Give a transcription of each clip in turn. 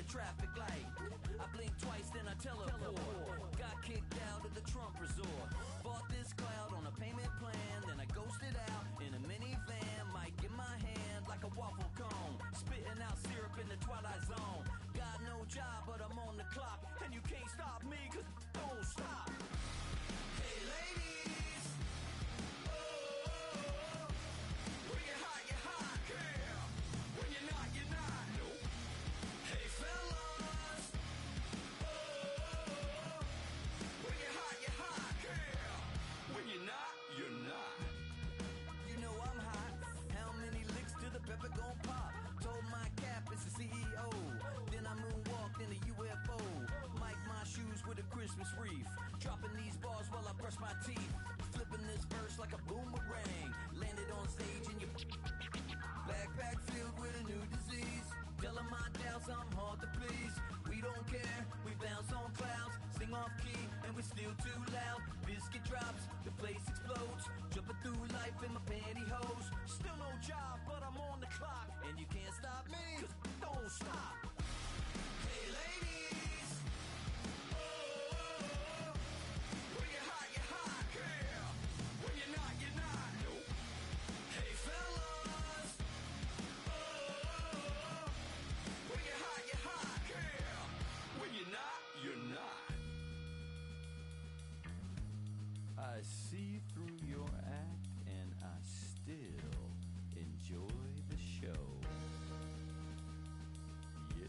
a traffic light. I blink twice, then I teleport. Got kicked out of the Trump resort. Bought this cloud on a payment plan, then I ghosted out in a minivan. Mic in my hand like a waffle cone, spitting out syrup in the twilight zone. Got no job, but I'm on the clock, and you can't stop me, cause don't stop. Hey ladies, oh, when you're hot, girl. When you're not, nope. Hey fellas, oh, when you're hot, girl. When you're not, you're not. You know I'm hot. How many licks till the pepper gon' pop? Told my cap it's the CEO. Then I moonwalked in a UFO. Mic my shoes with a Christmas wreath. Dropping these bars while I brush my teeth. Flipping this verse like a boomerang. Landed on stage and you backpack filled with a new disease. Telling my doubts I'm hard to please. We don't care, we bounce on clouds. Sing off key and we still too loud. Biscuit drops, the place explodes. Jumping through life in my pantyhose. Still no job, but I'm on the clock. And you can't stop me, cause don't stop. Hey ladies, oh, when you're hot, girl. When you're not, nope. Hey fellas, oh, when you're hot, girl. When you're not, you're not. I see through your act and I still enjoy the show. Yeah.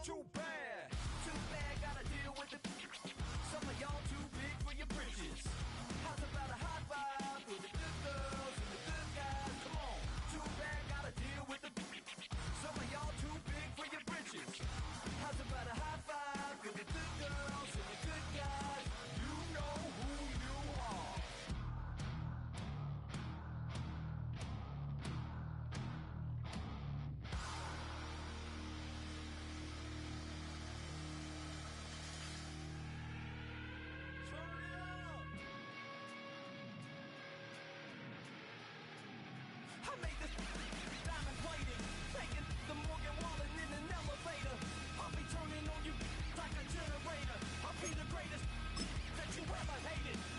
Too bad, gotta deal with it. Some of y'all too big for your britches. How's about a high five for the good girls and the good guys? Come on, too bad, gotta deal with it. Some of y'all too big for your britches. How's about a high five for the good girls and the good guys? You know who you are. I made this diamond plated, taking the Morgan Wallen in an elevator. I'll be turning on you like a generator. I'll be the greatest that you ever hated.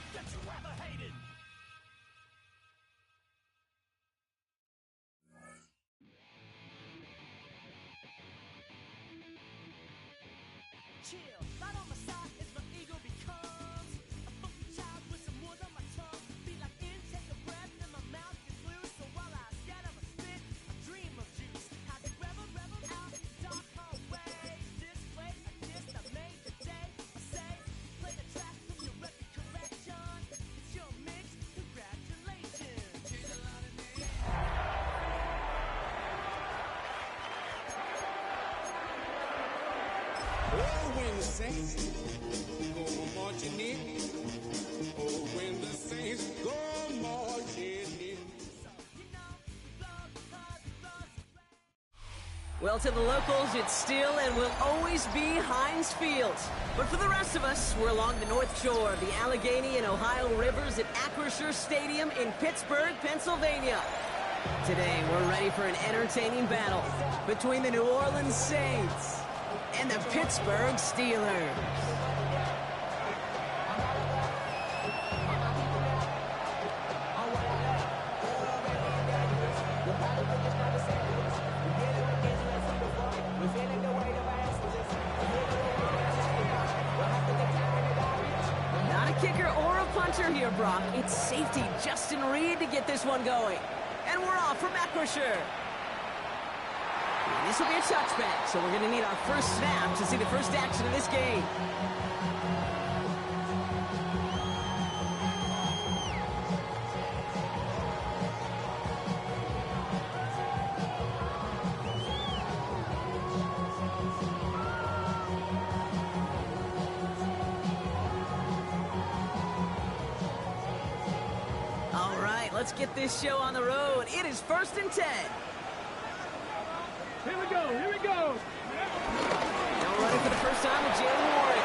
Chill, right on my side as my ego becomes a funky child with some wood on my tongue. Be like take a breath and my mouth gets loose. So while I scatter my spit, I dream of juice. How to rebel out, dark hallways. This place I kissed, I made the day. I say, play the track from your record collection. It's your mix, congratulations. Here's a lot of names. Oh, when the saints go marching in. Oh, when the saints go marching in. Well, to the locals, it's still and will always be Heinz Field. But for the rest of us, we're along the north shore of the Allegheny and Ohio rivers at Acrisure Stadium in Pittsburgh, Pennsylvania. Today, we're ready for an entertaining battle between the New Orleans Saints and the Pittsburgh Steelers. Not a kicker or a punter here, Brock. It's safety Justin Reed to get this one going. And we're off from Acrisure. This will be a touchback, so we're going to need our first snap to see the first action of this game. let's get this show on the road. It is 1st and 10. Here we go, here we go. Now running for the first time with Jalen Warren.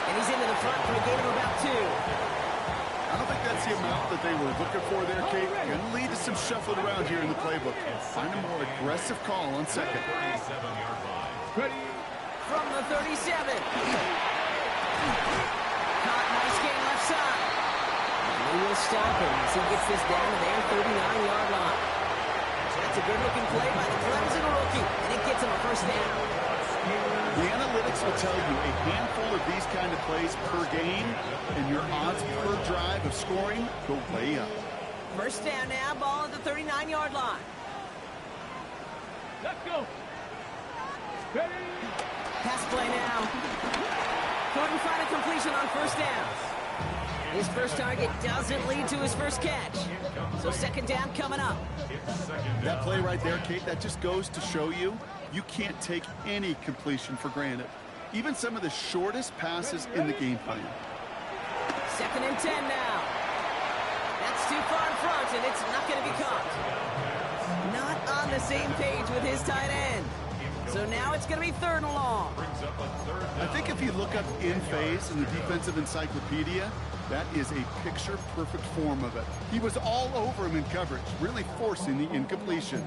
And he's into the front for a gain of about 2. I don't think that's the amount that they were looking for there, Kate. Going to lead to some shuffling around here in the playbook. Find a more aggressive call on second. Ready. From the 37. Caught, nice gain left side. And they will stop him as he gets this down to their 39-yard line. That's a good-looking play by the Clemson rookie, and it gets him a first down. The analytics will tell you a handful of these kind of plays per game, and your odds per drive of scoring go way up. First down now, ball at the 39-yard line. Let's go. Ready. Pass play now. Couldn't find a completion on first down. His first target doesn't lead to his first catch. So second down coming up. That play right there, Kate, that just goes to show you can't take any completion for granted. Even some of the shortest passes in the game plan. 2nd and 10 now. That's too far in front, and it's not going to be caught. Not on the same page with his tight end. So now it's going to be 3rd and long. I think if you look up in phase in the defensive encyclopedia, that is a picture-perfect form of it. He was all over him in coverage, really forcing the incompletion.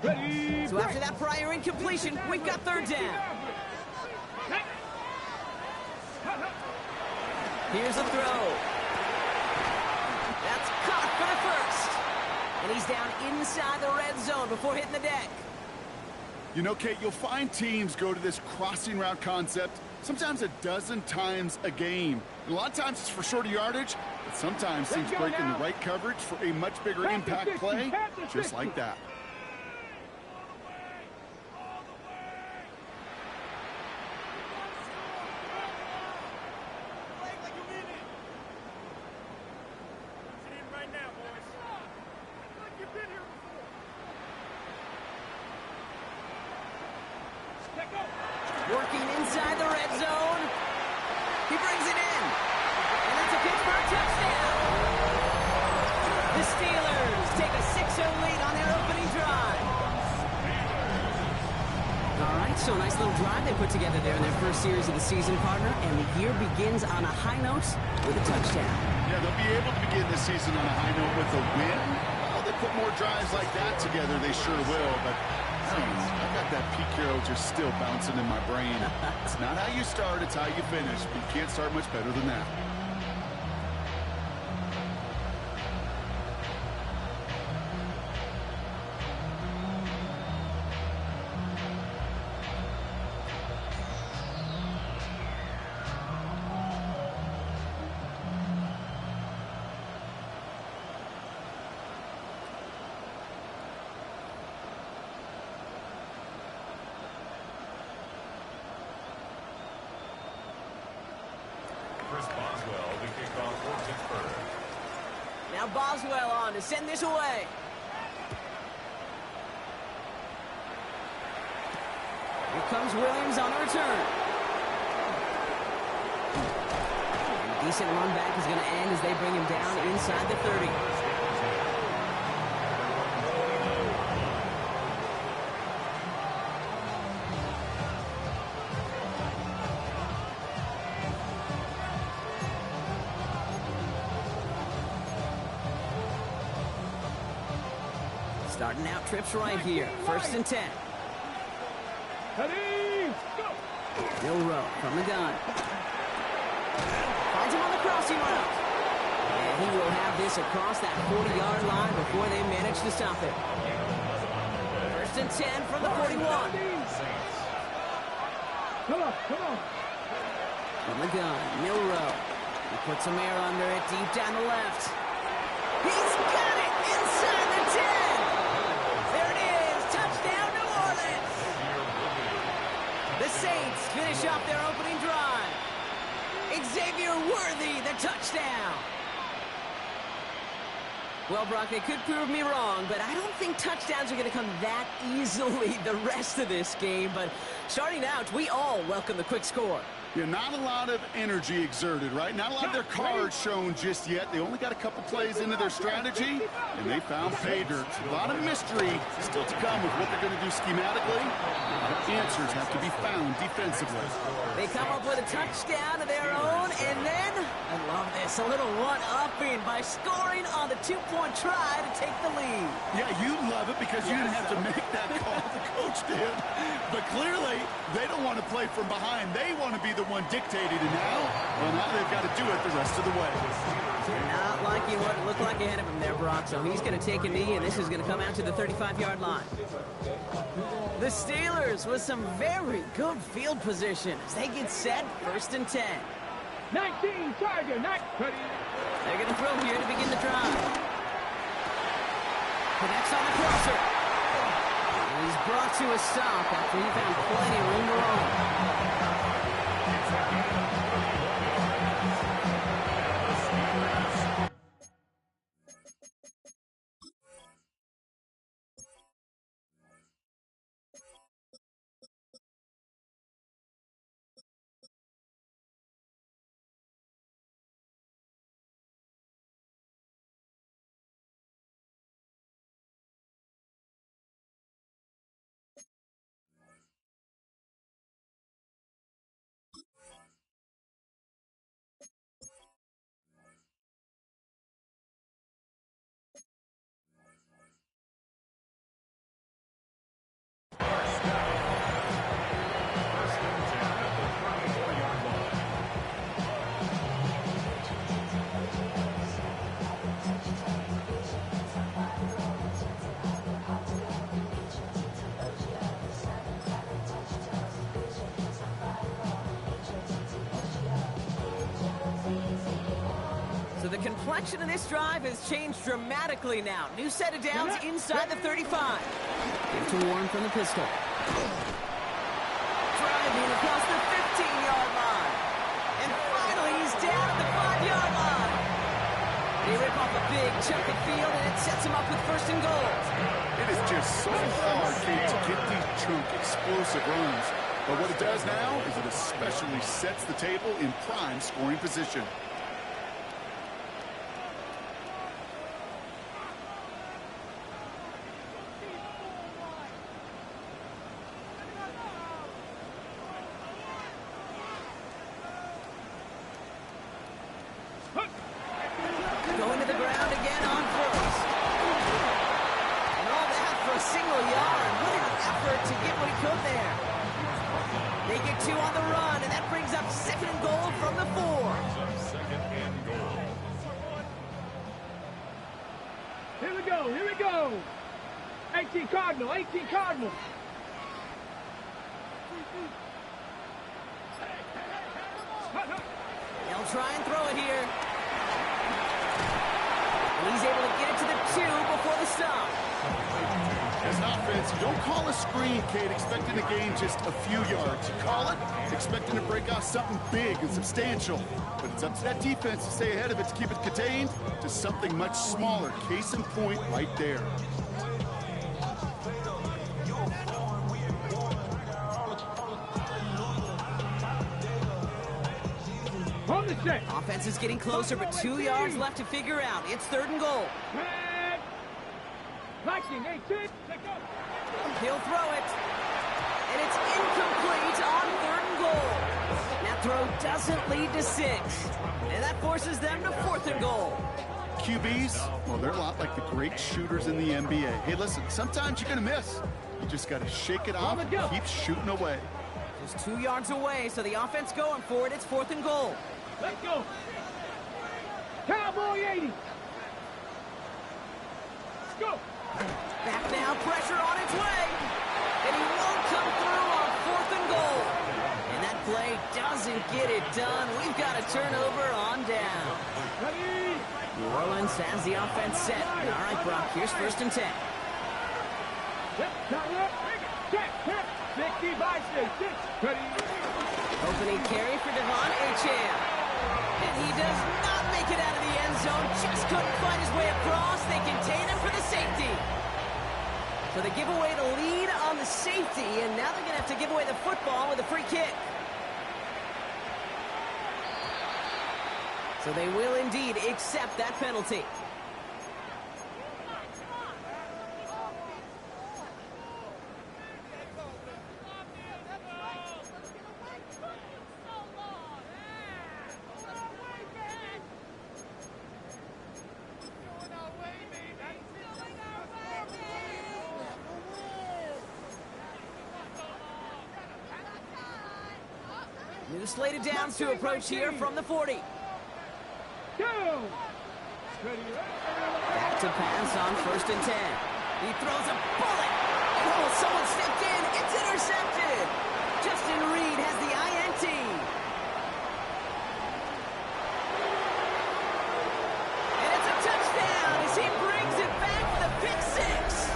Ready. So after that prior incompletion, we've got 3rd down. Here's a throw. That's caught for the first. And he's down inside the red zone before hitting the deck. You know, Kate, you'll find teams go to this crossing route concept sometimes a dozen times a game. And a lot of times it's for shorter yardage, but sometimes teams break in the right coverage for a much bigger impact play, just like that. Working inside the red zone. He brings it in. And it's a Pittsburgh touchdown. The Steelers take a 6-0 lead on their opening drive. All right, so a nice little drive they put together there in their first series of the season, partner. And the year begins on a high note with a touchdown. Yeah, they'll be able to begin this season on a high note with a win. Well, they put more drives like that together, they sure will. But I got that Pete Carroll just still bouncing in my brain. It's not how you start, it's how you finish. But you can't start much better than that. Now Boswell on to send this away. Here comes Williams on the return. A decent run back is going to end as they bring him down inside the 30. Starting out trips right here. 1st and 10. Ready. Go. Bill Rowe from the gun. Finds him on the crossing route. And he will have this across that 40-yard line before they manage to stop it. 1st and 10 from the 41. Come on, come on. From the gun, Milrow. He puts some air under it, deep down the left. He's got it inside the 10. There it is, touchdown New Orleans. The Saints finish off their opening drive. Xavier Worthy, the touchdown. Well, Brock, they could prove me wrong, but I don't think touchdowns are going to come that easily the rest of this game. But starting out, we all welcome the quick score. Yeah, not a lot of energy exerted, right? Not a lot of their cards shown just yet. They only got a couple plays into their strategy, and they found pay dirt. A lot of mystery still to come with what they're going to do schematically. The answers have to be found defensively. They come up with a touchdown of their own, and then, I love this, a little one-upping by scoring on the two-point try to take the lead. Yeah, you love it because you didn't have to make that call. The coach did. But clearly, they don't want to play from behind. They want to be the one dictating it now. Well, now they've got to do it the rest of the way. Not liking what it looked like ahead of him there, Brock. So he's going to take a knee, and this is going to come out to the 35-yard line. The Steelers with some very good field position as they get set, 1st and 10. 19, Charger, not ready. They're going to throw here to begin the drive. Connects on the crosser. He's brought to a stop after he found plenty of room to roam. So the complexion of this drive has changed dramatically now. New set of downs inside the 35. Give to Warren from the pistol. Driving across the 15-yard line. And finally, he's down at the 5-yard line. They rip off a big chunk of field, and it sets him up with 1st and goal. It is just so hard, Kate, to get these chunk, explosive runs. But what it does now is it especially sets the table in prime scoring position. Going to the ground again on 1st. And all that for a single yard. What an effort to get what he could there. They get 2 on the run, and that brings up 2nd and goal from the 4. Here we go, here we go. 18 Cardinal, 18 Cardinal. They'll try and throw it here. And he's able to get it to the 2 before the stop. As an offense, you don't call a screen, Kate, expecting to gain just a few yards. You call it expecting to break out something big and substantial. But it's up to that defense to stay ahead of it, to keep it contained to something much smaller. Case in point right there. On the set. Offense is getting closer, but 2 yards left to figure out. It's 3rd and goal. Lightning, 18, take up. He'll throw it. And it's incomplete on 3rd and goal. That throw doesn't lead to 6. And that forces them to 4th and goal. QBs, well, they're a lot like the great shooters in the NBA. Hey, listen, sometimes you're going to miss. You just got to shake it off and keep shooting away. Just 2 yards away, so the offense going for it. It's 4th and goal. Let's go. Cowboy 80. Let's go. Back now, pressure on its way. And he won't come through on 4th and goal. And that play doesn't get it done. We've got a turnover on down. Ready. New Orleans has the offense set. And all right, Brock, here's 1st and 10. Check. 60 by 6. Ready. Opening carry for Devon Achane. And he does not make it out of the end zone. Just couldn't find his way across. They contain him for the safety. So they give away the lead on the safety, and now they're going to have to give away the football with a free kick. So they will indeed accept that penalty. New slated downs to approach here from the 40. Back to pass on 1st and 10. He throws a bullet. Oh, someone stepped in. It's intercepted. Justin Reed has the INT. And it's a touchdown as he brings it back for the pick 6.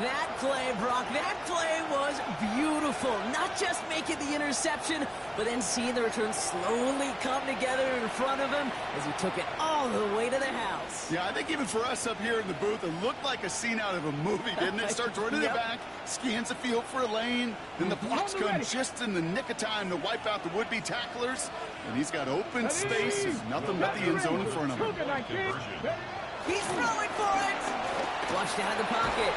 That play, Brock, that play was beautiful. Not just making the interception, but then seeing the return slowly come together in front of him as he took it all the way to the house. Yeah, I think even for us up here in the booth, it looked like a scene out of a movie, didn't it? Starts running it back, scans the field for a lane, then the blocks come just in the nick of time to wipe out the would-be tacklers, and he's got open space and nothing but the end zone in front of him. He's throwing for it. Flushed out of the pocket.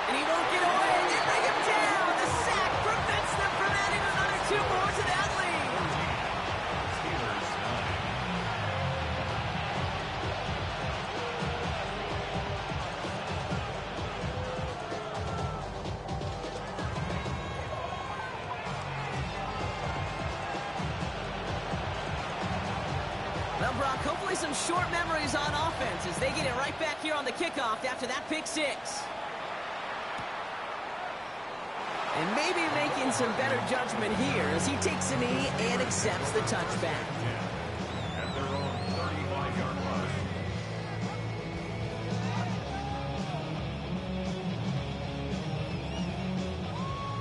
And he won't get away. They bring him down. The sack prevents them from adding another 2 more to that lead. Well, Brock, hopefully some short memories on offense as they get it right back here on the kickoff after that pick 6. And maybe making some better judgment here as he takes a knee and accepts the touchback. At their own 35-yard line.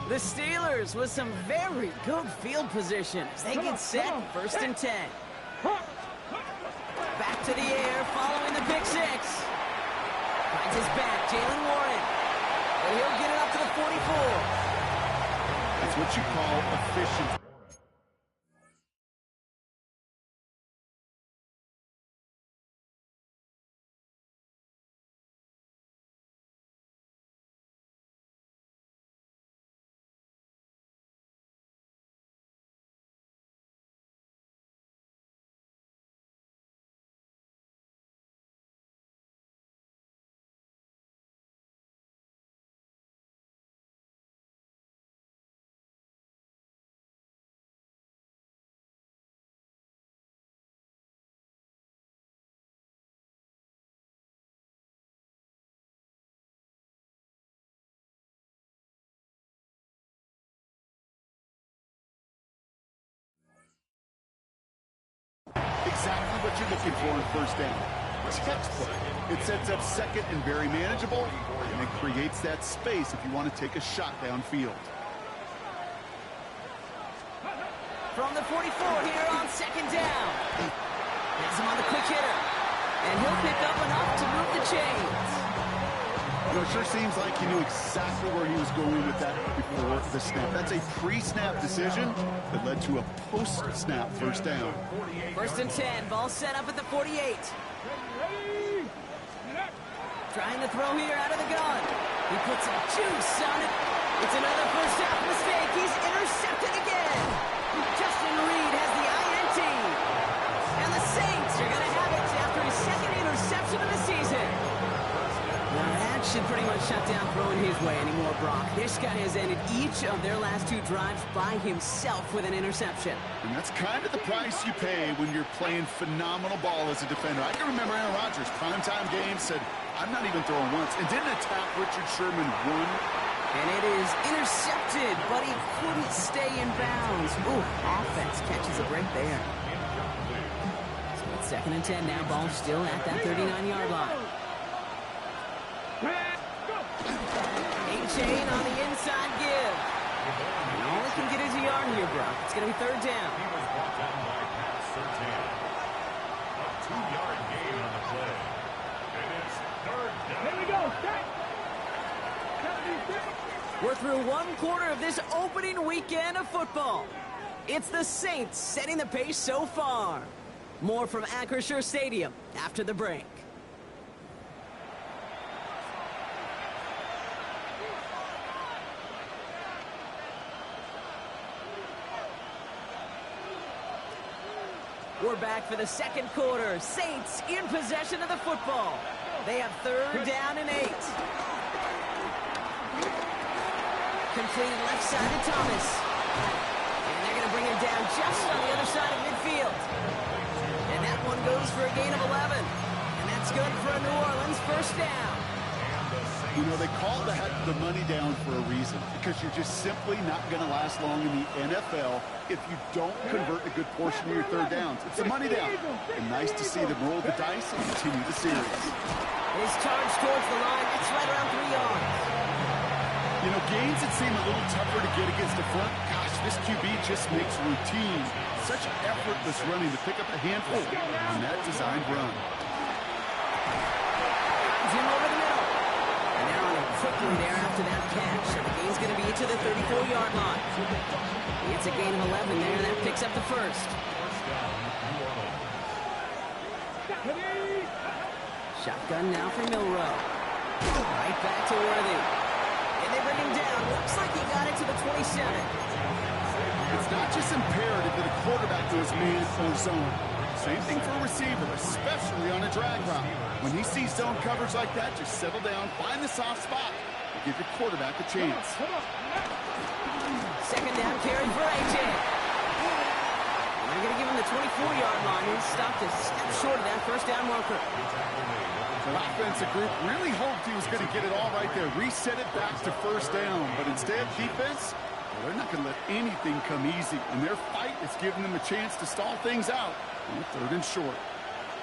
The Steelers with some very good field position as they get set 1st and 10. Back to the air following the pick 6. Finds his back, Jalen Warren. And he'll get it up to the 44. That's what you call efficient. Exactly what you're looking for in 1st down. Textbook. It sets up 2nd and very manageable, and it creates that space if you want to take a shot downfield. From the 44 here on 2nd down. Has him on the quick hitter. And he'll pick up enough to move the chains. You know, it sure seems like he knew exactly where he was going with that before the snap. That's a pre-snap decision that led to a post-snap 1st down. 1st and 10, ball set up at the 48. Trying to throw here out of the gun. He puts some juice on it. It's another 1st half mistake. He's intercepted again. Justin Reed has the INT. And the Saints are going to have it after his 2nd interception of the season. Now that should pretty much shut down throwing his way anymore, Brock. This guy has ended each of their last 2 drives by himself with an interception. And that's kind of the price you pay when you're playing phenomenal ball as a defender. I can remember Aaron Rodgers, primetime game, said, I'm not even throwing once, and didn't attack Richard Sherman one. And it is intercepted, but he couldn't stay in bounds. Ooh, offense catches a break there. So it's 2nd and 10 now, ball still at that 39-yard line. A-Chain on the inside give. And all he can get is a yard here, bro. It's going to be 3rd down. He was brought down by pass Surtain. A 2-yard gain on the play. It is 3rd down. Here we go. We're through 1 quarter of this opening weekend of football. It's the Saints setting the pace so far. More from Acrisure Stadium after the break. We're back for the second quarter. Saints in possession of the football. They have third down and 8. Complete left side to Thomas. And they're going to bring him down just on the other side of midfield. And that one goes for a gain of 11. And that's good for a New Orleans first down. You know, they call the money down for a reason, because you're just simply not going to last long in the NFL if you don't convert a good portion of your third downs. It's a money down. And nice to see them roll the dice and continue the series. His charge towards the line, it's right around 3 yards. You know, gains that seem a little tougher to get against the front, gosh, this QB just makes routine such effortless running to pick up a handful on that designed run. He's in over the middle. And they're on him quickly there after that catch. And the gain's going to be to the 34-yard line. It's a gain of 11 there. That picks up the first. Shotgun now for Milrow. Right back to Worthy. And they bring him down. Looks like he got it to the 27. It's not just imperative that a quarterback goes man or zone. Same thing for a receiver, especially on a drag route. When he sees zone coverage like that, just settle down, find the soft spot, and give your quarterback a chance. Second down carry for AJ. They're going to give him the 24-yard line. He stopped a step short of that first down marker. The offensive group really hoped he was going to get it all right there, reset it back to first down. But instead, defense, well, they're not going to let anything come easy. And their fight is giving them a chance to stall things out on third and short.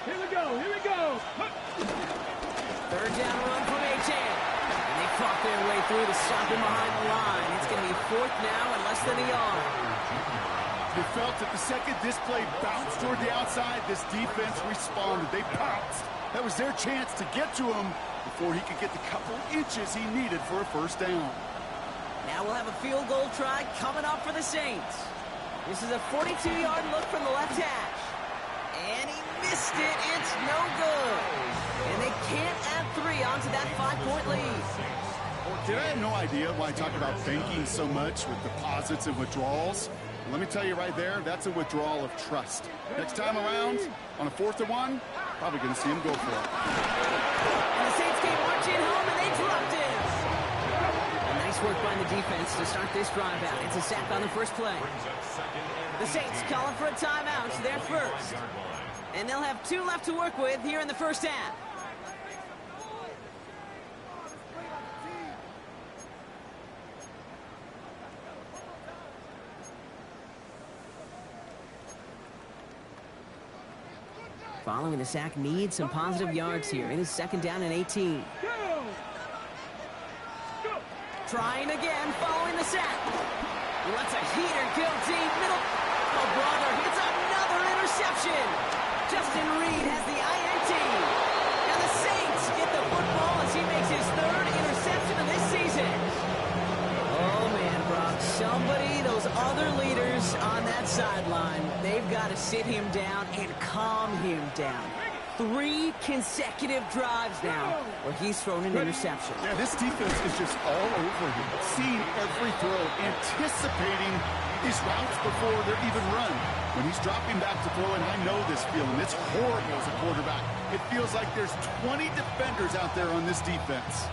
Here we go, here we go. Third down run from Achane. And they fought their way through to stop him behind the line. It's going to be fourth now and less than a yard. They felt that the second this play bounced toward the outside, this defense responded. They pounced. That was their chance to get to him before he could get the couple inches he needed for a first down. Now we'll have a field goal try coming up for the Saints. This is a 42-yard look from the left hash. And he missed it. It's no good. And they can't add 3 onto that 5-point lead. Did I have no idea why I talk about banking so much with deposits and withdrawals? Let me tell you right there, that's a withdrawal of trust. Next time around, on a 4th and 1, probably going to see him go for it. And the Saints came marching home, and they dropped it. Nice work by the defense to start this drive out. It's a sack on the first play. The Saints calling for a timeout. They're first. And they'll have 2 left to work with here in the first half. Following the sack, needs some positive yards here. It is second down and 18. Trying again, following the sack. He lets a heater go deep, middle. Oh, brother, it's another interception. Justin Reed has the INT. And the Saints get the football as he makes his 3rd interception of this season. Oh, man, Brock, somebody, those other leaders on that sideline, they've got to sit him down and calm him down. 3 consecutive drives now where he's thrown an interception. Yeah, this defense is just all over him, seeing every throw, anticipating these routes before they're even run. When he's dropping back to throw, and I know this feeling, it's horrible as a quarterback. It feels like there's 20 defenders out there on this defense.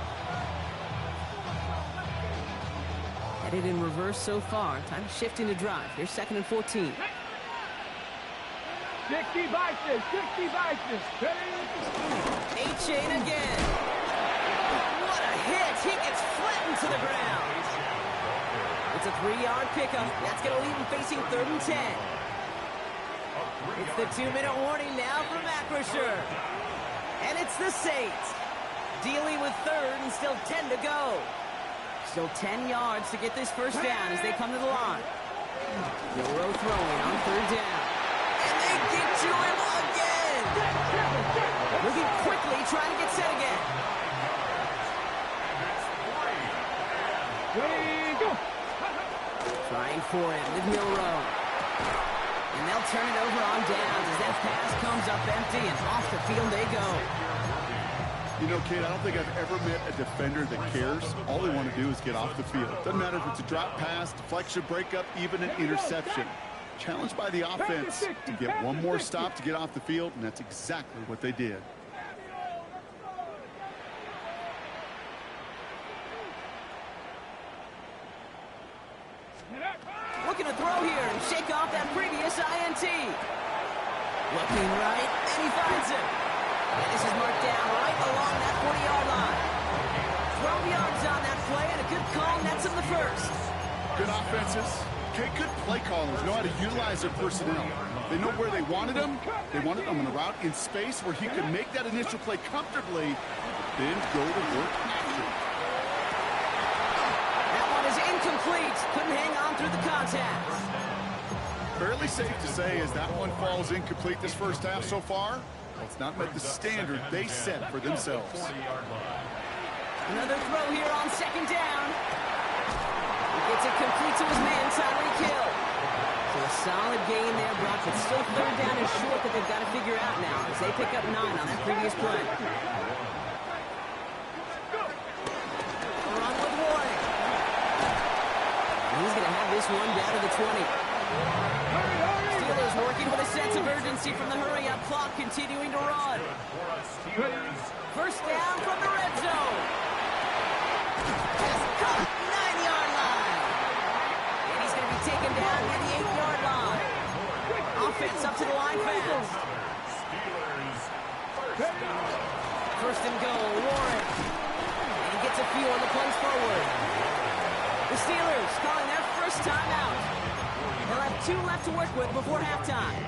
Headed in reverse so far. Time shifting to drive. Here's 2nd and 14. 60 vices, 60 vices. Achane again. What a hit. He gets flattened to the ground. It's a 3-yard pickup. That's going to leave him facing 3rd and 10. It's the 2-minute warning now from Acrisure. And it's the Saints dealing with 3rd and still 10 to go. Still 10 yards to get this first down as they come to the line. Milrow throwing on 3rd down. And they get to him again. Moving quickly, trying to get set again. Trying for it with Milrow. And they'll turn it over on downs as that pass comes up empty, and off the field they go. You know, kid, I don't think I've ever met a defender that cares. All they want to do is get off the field. Doesn't matter if it's a drop pass, deflection, breakup, even an interception. Challenged by the offense to get one more stop to get off the field, and that's exactly what they did. Looking to throw here and shake off that previous INT. Looking right, and he finds it. And this is marked down right along that 40-yard line. 12 yards on that play, and a good call nets him the first. Good offenses. Okay, good play callers know how to utilize their personnel. They know where they wanted him. They wanted him on a route in space where he could make that initial play comfortably, then go to work after it. That one is incomplete. Couldn't hang on through the contact. Fairly safe to say as that one falls incomplete this first half so far, it's not met the standard they set for themselves. Another throw here on second down. He gets it complete to his man, Tyreek Hill. So a solid gain there, Brock, but still third down and short that they've got to figure out now as they pick up 9 on that previous play. Run with Warren. And he's going to have this one down to the 20. Steelers working with a sense of urgency from the hurry-up clock, continuing to run. First down from the red zone. Just caught 9-yard line. And he's going to be taken down near the 8-yard line. Offense up to the line fast. First and goal, Warren. And he gets a few on the plays forward. The Steelers calling their first timeout. They'll have 2 left to work with before halftime.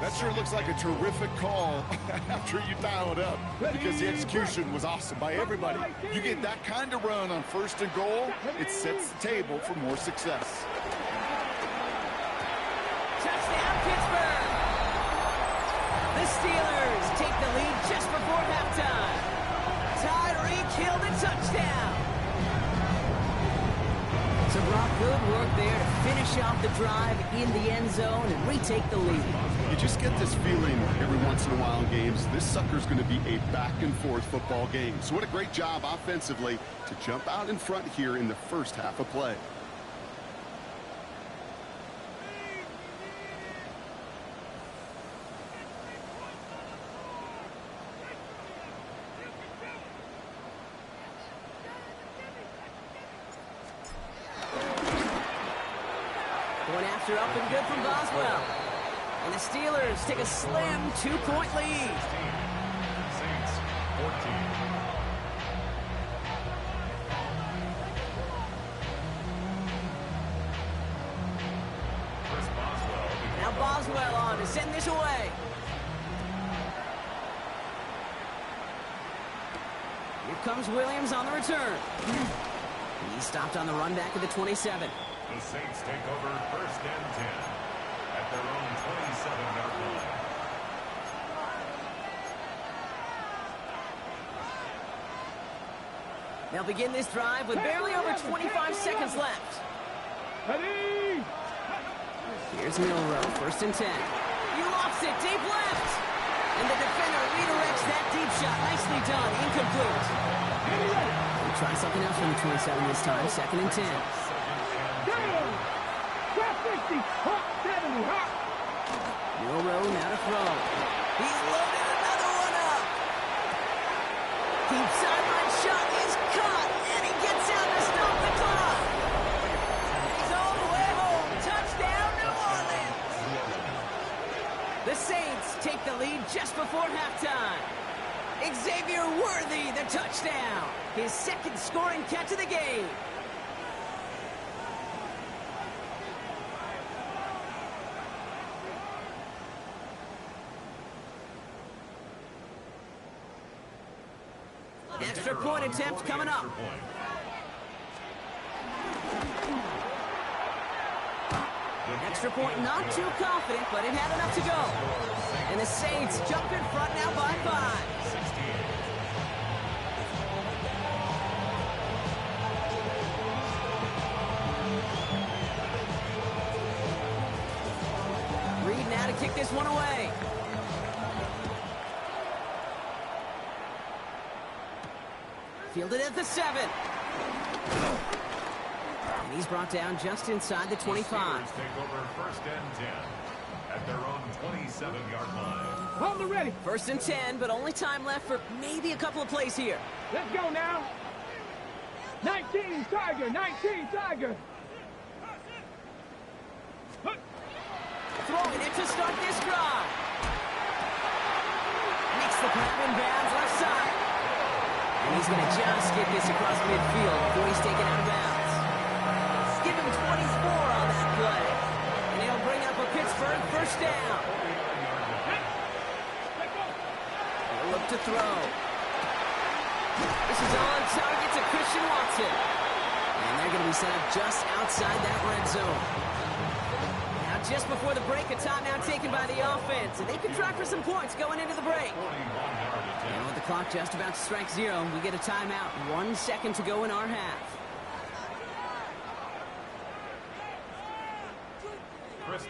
That sure looks like a terrific call after you dial it up, because the execution was awesome by everybody. You get that kind of run on first and goal, it sets the table for more success. Touchdown, Pittsburgh! The Steelers take the lead just before halftime. Tyreek Hill the touchdown. So Brock, good work there to finish off the drive in the end zone and retake the lead. You just get this feeling every once in a while in games, this sucker's going to be a back-and-forth football game. So what a great job offensively to jump out in front here in the first half of play. Going after up and good from Boswell. And the Steelers take a slim 2-point lead. Saints 14. Now Boswell on to send this away. Here comes Williams on the return. He's stopped on the run back at the 27. The Saints take over first and 10 at their own 27-yard line. They'll begin this drive with barely over 25 seconds left. Ready? Here's Milrow, first and 10. He lofts it deep left. And the defender redirects that deep shot. Nicely done, incomplete. We'll try something else from the 27 this time, second and 10. Milrow now to throw. He's loaded another one up. Deep sideline shot is caught, and he gets out to stop the clock. He's all the way home. Touchdown, New Orleans. The Saints take the lead just before halftime. Xavier Worthy, the touchdown. His second scoring catch of the game. Extra point attempt coming up. Extra point not too confident, but it had enough to go. And the Saints jump in front now by 5. kick this one away. Fielded at the 7. And he's brought down just inside the 25. Steelers take over 1st and 10 at their own 27-yard line. Hold it ready. 1st and 10, but only time left for maybe a couple of plays here. Let's go now. 19 Tiger, 19 Tiger. Throwing it to start this drive. Makes the grab in bounds left side. And he's going to just get this across midfield before he's taken out of bounds. Give him 24 on that play. And it'll bring up a Pittsburgh 1st down. They'll look to throw. This is on target to Christian Watson. And they're going to be set up just outside that red zone. Now, just before the break, a timeout taken by the offense. And they can try for some points going into the break. And with the clock just about to strike 0, we get a timeout. 1 second to go in our half.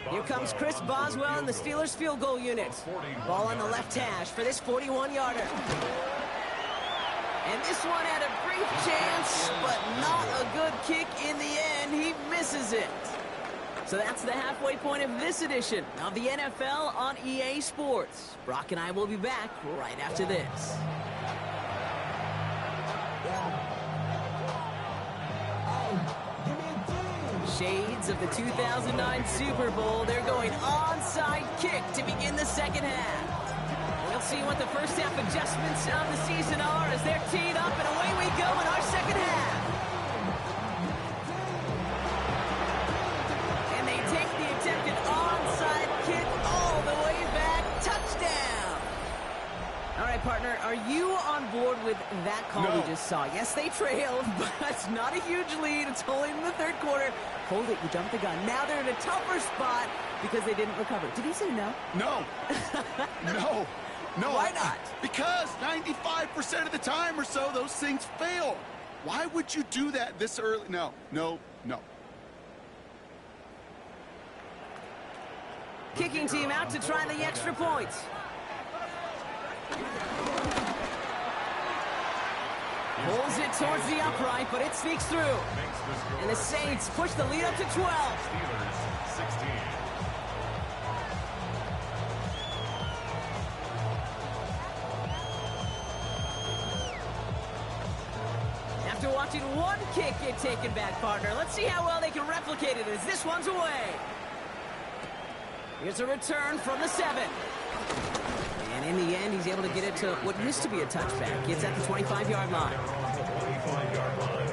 Here comes Chris Boswell in the Steelers field goal unit. Ball on the left hash for this 41-yarder. And this one had a brief chance, but not a good kick in the end. He misses it. So that's the halfway point of this edition of the NFL on EA Sports. Brock and I will be back right after this. Shades of the 2009 Super Bowl. They're going onside kick to begin the second half. We'll see what the first half adjustments of the season are as they're teed up, and away we go in our second half. And they take the attempted onside kick all the way back. Touchdown. All right, partner, are you on board with that call we just saw? Yes, they trailed, but it's not a huge lead. It's only in the 3rd quarter. Hold it, you jumped the gun. Now they're in a tougher spot because they didn't recover. Did he say no? No. No. No. Why not? Because 95% of the time or so, those things fail. Why would you do that this early? No. Kicking team out to try the extra points. Pulls it towards the upright, but it sneaks through. And the Saints push the lead up to 12. Steelers 16. After watching one kick get taken back, partner, let's see how well they can replicate it as this one's away. Here's a return from the 7. And in the end, he's able to get it to what used to be a touchback. It's at the 25-yard line. 25-yard line.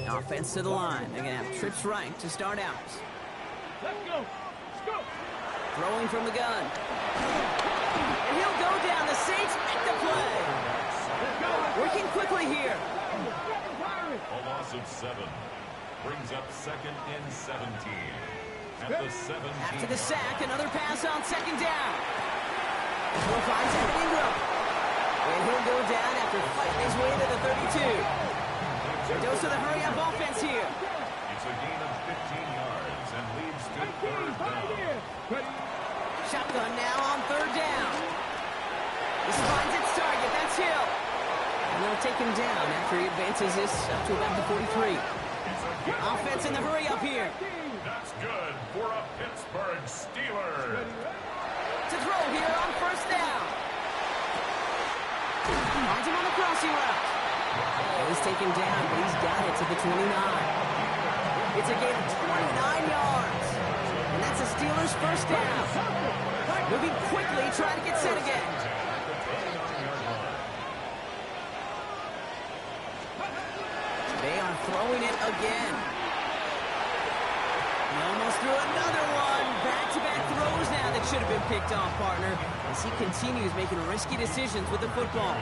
Offense to the line. They're going to have trips right to start out. Let's go. Let's go. Throwing from the gun. And he'll go down. The Saints make the play. Working quickly here. A loss of 7 brings up 2nd and 17. At the 17. After the sack, another pass on 2nd down. Will finds Evan Ingram. And he'll go down after fighting his way to the 32. Dose of the hurry-up offense here. It's a gain of 15 yards and leads to 3rd down. Shotgun now on 3rd down. This finds its target. That's Hill. And they'll take him down after he advances this up to about the 43. Offense in the hurry-up here. That's good for a Pittsburgh Steeler. To throw here on 1st down. Finds him on the crossing route. He's taken down, but he's got it to the 29. It's a gain of 29 yards. And that's a Steelers 1st down. Moving quickly, trying to get set again. They are throwing it again. He almost threw another one. Back-to-back throws now that should have been picked off, partner, as he continues making risky decisions with the football.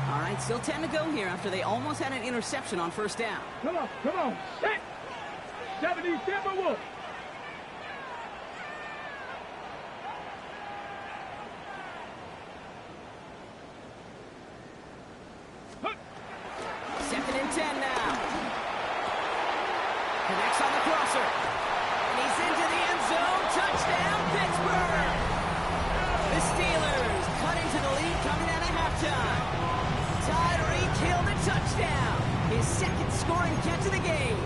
All right, still 10 to go here after they almost had an interception on 1st down. Come on. Set. 77 Wolf. Connects on the crosser. And he's into the end zone. Touchdown, Pittsburgh! The Steelers cut into the lead coming out of halftime. Tyreek Hill the touchdown. His second scoring catch of the game.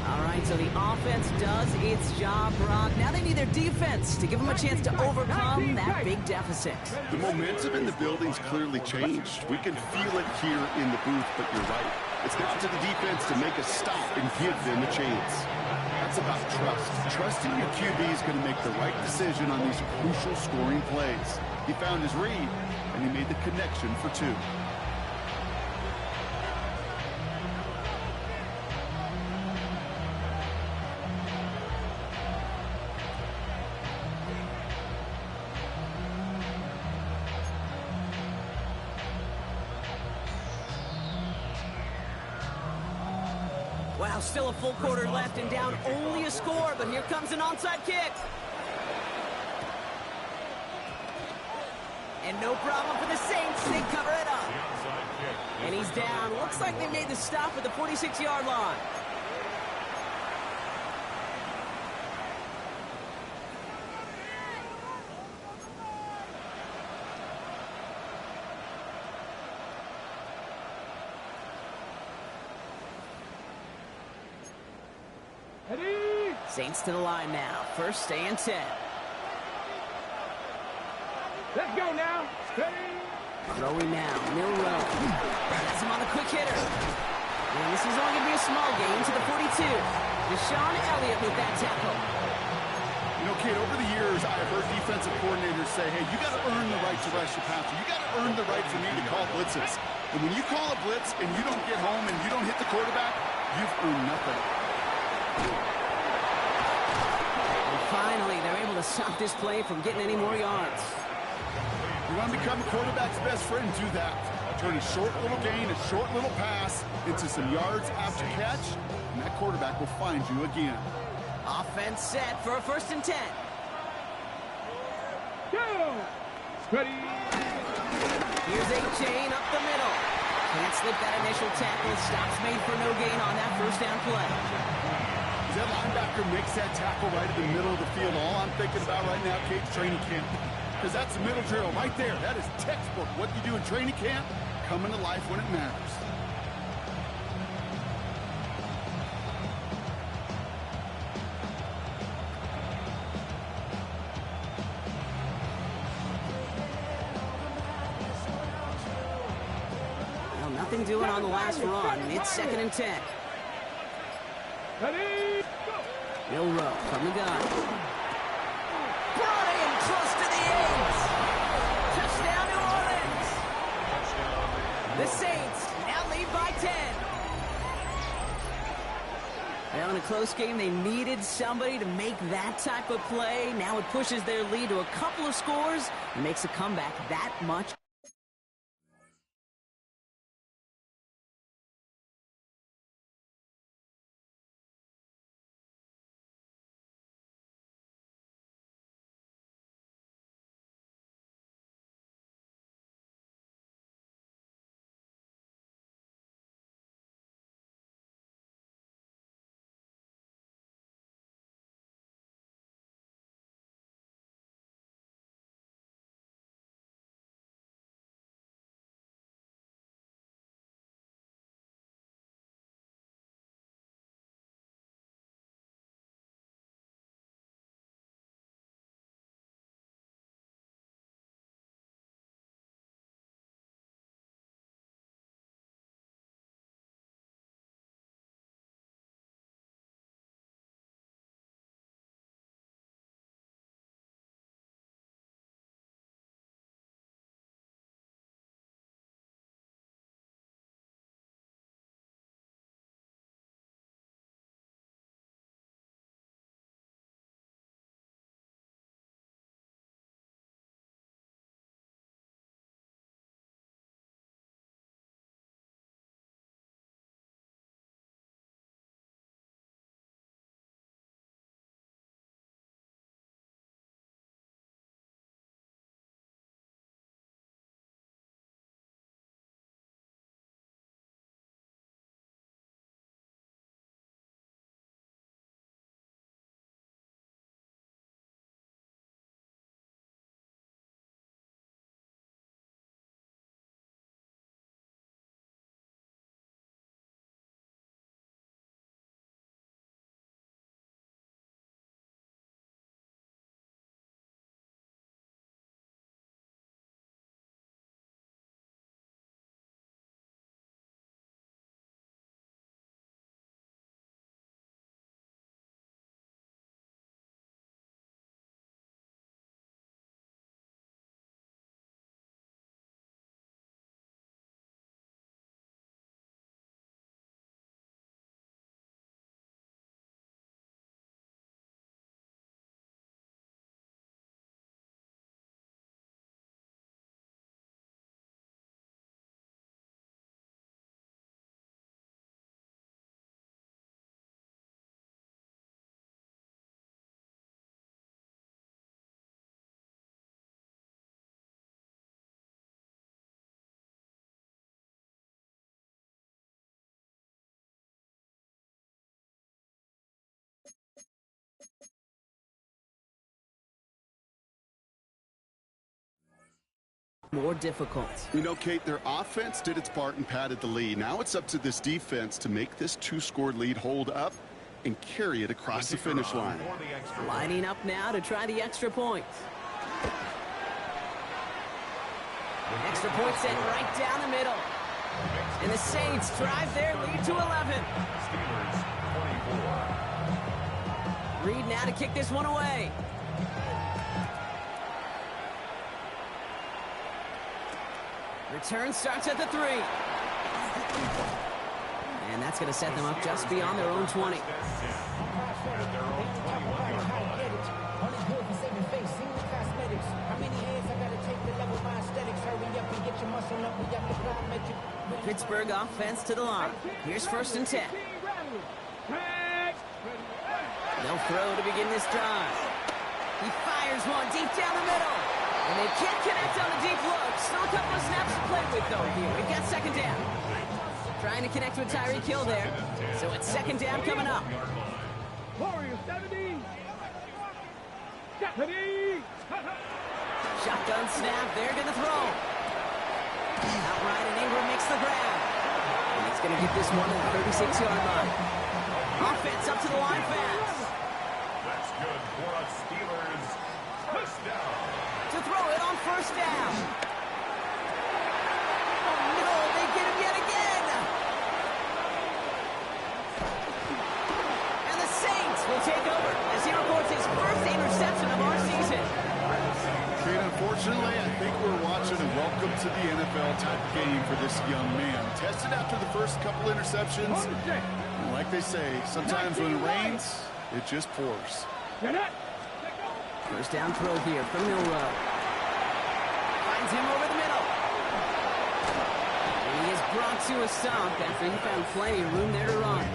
All right, so the offense does its job, Brock. Now they need their defense to give them a chance to overcome that big deficit. The momentum in the building's clearly changed. We can feel it here in the booth, but you're right. It's down to the defense to make a stop and give them a chance. That's about trust. Trusting your QB is going to make the right decision on these crucial scoring plays. He found his read, and he made the connection for two. Wow, still a full quarter left and down only a score, but here comes an onside kick. And no problem for the Saints. They cover it up. And he's down. Looks like they made the stop at the 46-yard line. Saints to the line now. First and 10. Let's go now. Steady. Throwing now. Milrow. Has him on the quick hitter. And this is only going to be a small gain to the 42. Deshaun Elliott with that tackle. You know, kid, over the years, I've heard defensive coordinators say, hey, you got to earn the right to rush your passer. You got to earn the right for me to call blitzes. And when you call a blitz and you don't get home and you don't hit the quarterback, you've earned nothing. Finally, they're able to stop this play from getting any more yards. You want to become a quarterback's best friend, do that. Turn a short little gain, a short little pass into some yards after catch, and that quarterback will find you again. Offense set for a first and 10. Go. Steady. Here's A-Chain up the middle. Can't slip that initial tackle. Stops made for no gain on that first down play. That linebacker makes that tackle right in the middle of the field. All I'm thinking about right now, Kate's training camp. Because that's the middle drill right there. That is textbook. What you do in training camp, coming to life when it matters. Well, nothing doing on the last run. It's second and 10. Ready. Go. Milrow from the gun. Brought in close to the 8. Touchdown, New Orleans. The Saints now lead by 10. Well, in a close game, they needed somebody to make that type of play. Now it pushes their lead to a couple of scores and makes a comeback that much more difficult. You know, Kate, their offense did its part and padded the lead. Now it's up to this defense to make this 2-score lead hold up and carry it across the finish line. Lining up now to try the extra point. Extra point sent right down the middle. And the Saints drive their lead to 11. Steelers 24. Reed now to kick this one away. Return starts at the 3. And that's going to set them up just beyond their own 20. Pittsburgh offense to the line. Here's 1st and 10. They'll throw to begin this drive. He fires one deep down the middle. And they can't connect on the deep look. Still a couple of snaps to play with, though, here. We've got 2nd down. Trying to connect with Tyreek Hill there. So it's 2nd down coming up. Warriors 70. 70. Shotgun snap. They're going to throw. Outright, and Ingram makes the grab. And he's going to get this one at the 36-yard line. Offense up to the line fast. That's good for us Steelers. 1st down. To throw it on 1st down. Oh, no, they get him yet again. And the Saints will take over as he records his 1st interception of our season. Kate, unfortunately, I think we're watching a welcome to the NFL type game for this young man. Tested after the first couple interceptions. And like they say, sometimes when it rains, it just pours. 1st down throw here from Milrow. Finds him over the middle. And he is brought to a stop after he found plenty of room there to run.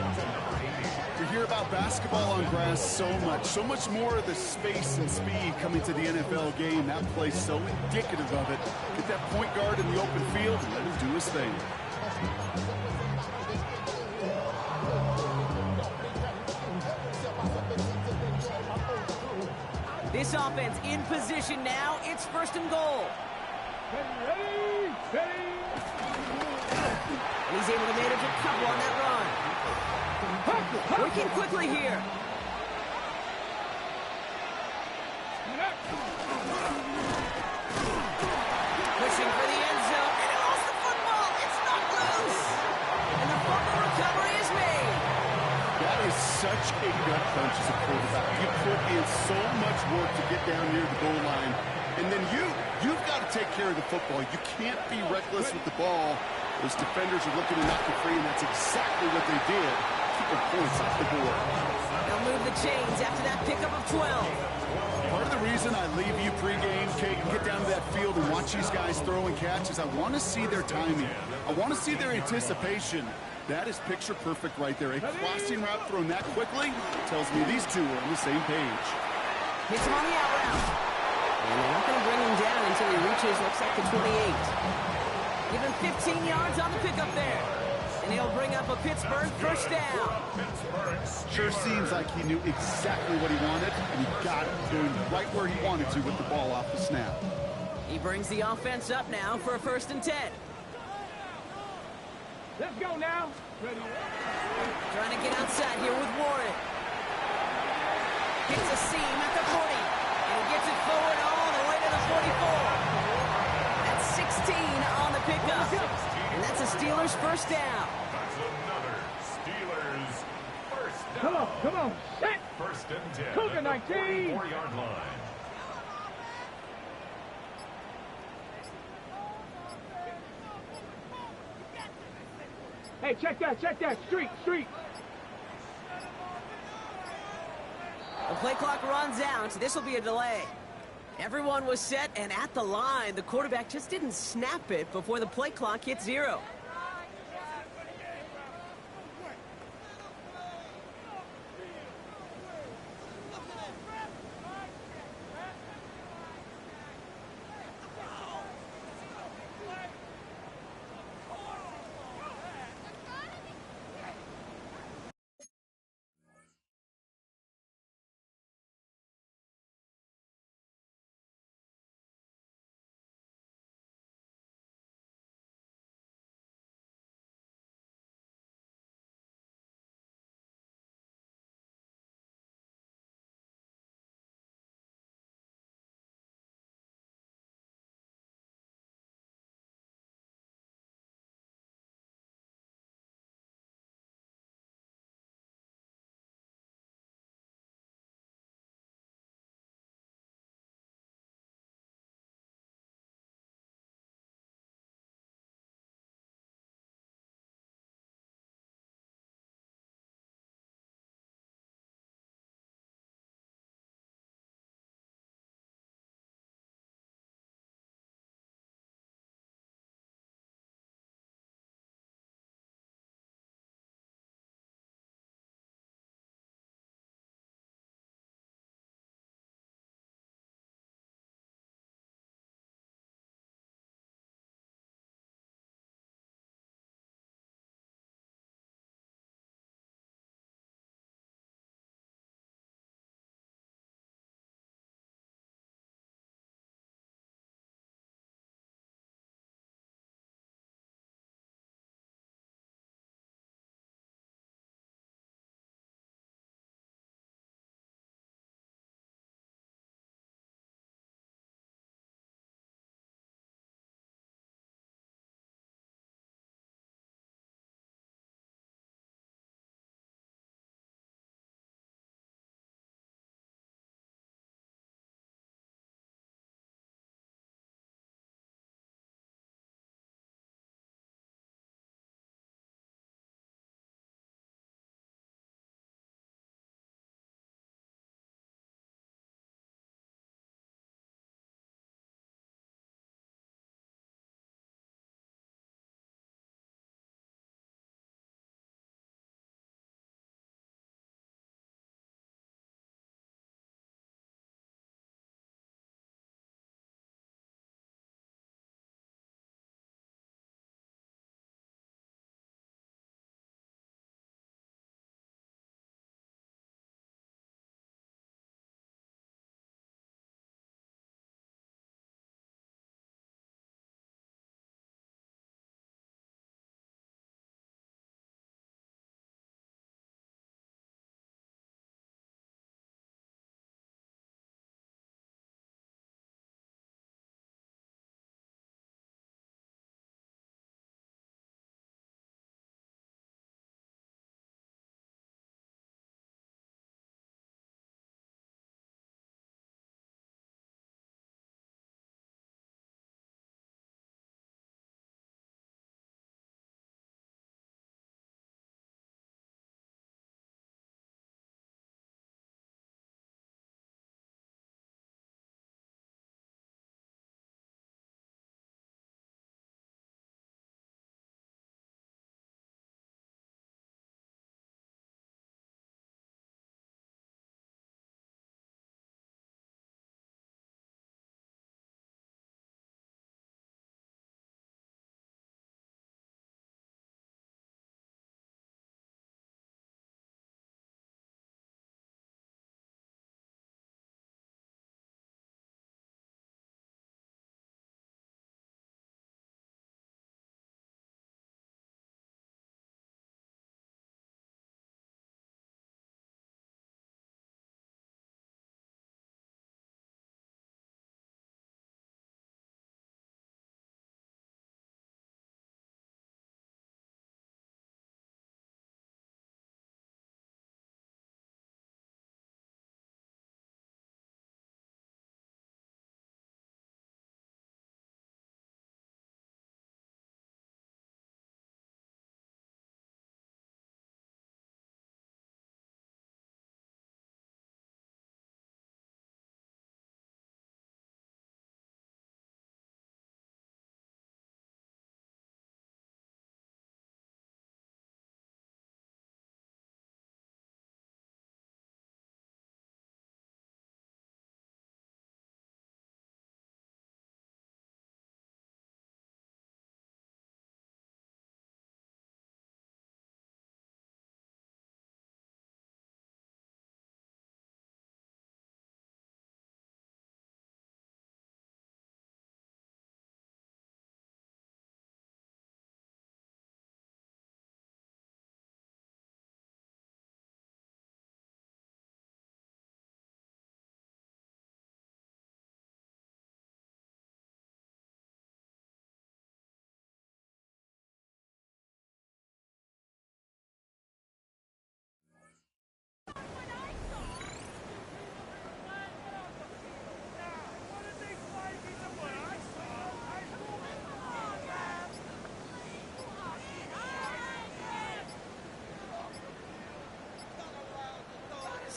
To hear about basketball on grass so much more of the space and speed coming to the NFL game. That play so indicative of it. Get that point guard in the open field and let him do his thing. This offense in position now. It's 1st and goal. Ready. And he's able to manage a couple on that run. Working quickly here. Pushing for the end zone. And he lost the football. It's not loose. And the fumble recovery is made. That is such a gut punch as a quarterback. You put in so much work to get down near the goal line. And then you've got to take care of the football. You can't be reckless with the ball. Those defenders are looking to knock it free, and that's exactly what they did. Keeping points off the board. They'll move the chains after that pickup of 12. Part of the reason I leave you pregame, Kate, and get down to that field and watch these guys throw and catch is I want to see their timing. I want to see their anticipation. That is picture perfect right there. A crossing route thrown that quickly tells me these two are on the same page. Hits him on the out route. And they're not going to bring him down until he reaches, looks like the 28. Give him 15 yards on the pickup there. And he'll bring up a Pittsburgh 1st down. Sure seems like he knew exactly what he wanted, and he got it, doing right where he wanted to with the ball off the snap. He brings the offense up now for a 1st and 10. Let's go now. Ready. Trying to get outside here with Warren. Hits a seam at the 40. And he gets it forward all the way to the 44. That's 16 on the pickup. And that's a Steelers 1st down. That's another Steelers 1st down. Come on. Set. 1st and 10. Cougar 19. 44-yard line. Hey, check that. Street. The play clock runs out. This will be a delay. Everyone was set and at the line. The quarterback just didn't snap it before the play clock hit 0.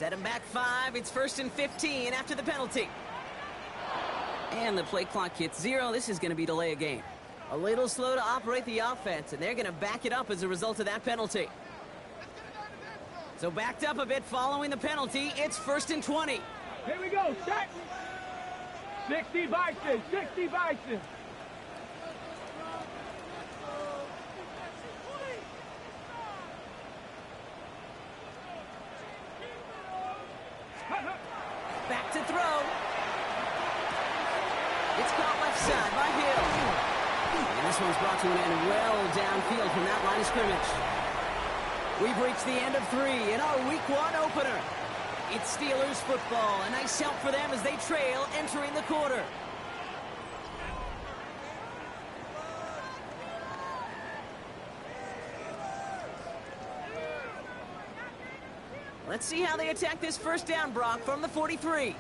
Set him back 5. It's 1st and 15 after the penalty. And the play clock hits 0. This is going to be delay a game. A little slow to operate the offense, and they're going to back it up as a result of that penalty. So backed up a bit following the penalty. It's 1st and 20. Here we go, set. 60 Bison, 60 Bison. Back to throw. It's caught left side by Hill. And this one's brought to an end well downfield from that line of scrimmage. We've reached the end of 3 in our Week 1 opener. It's Steelers football. A nice help for them as they trail entering the quarter. Let's see how they attack this first down, Brock, from the 43.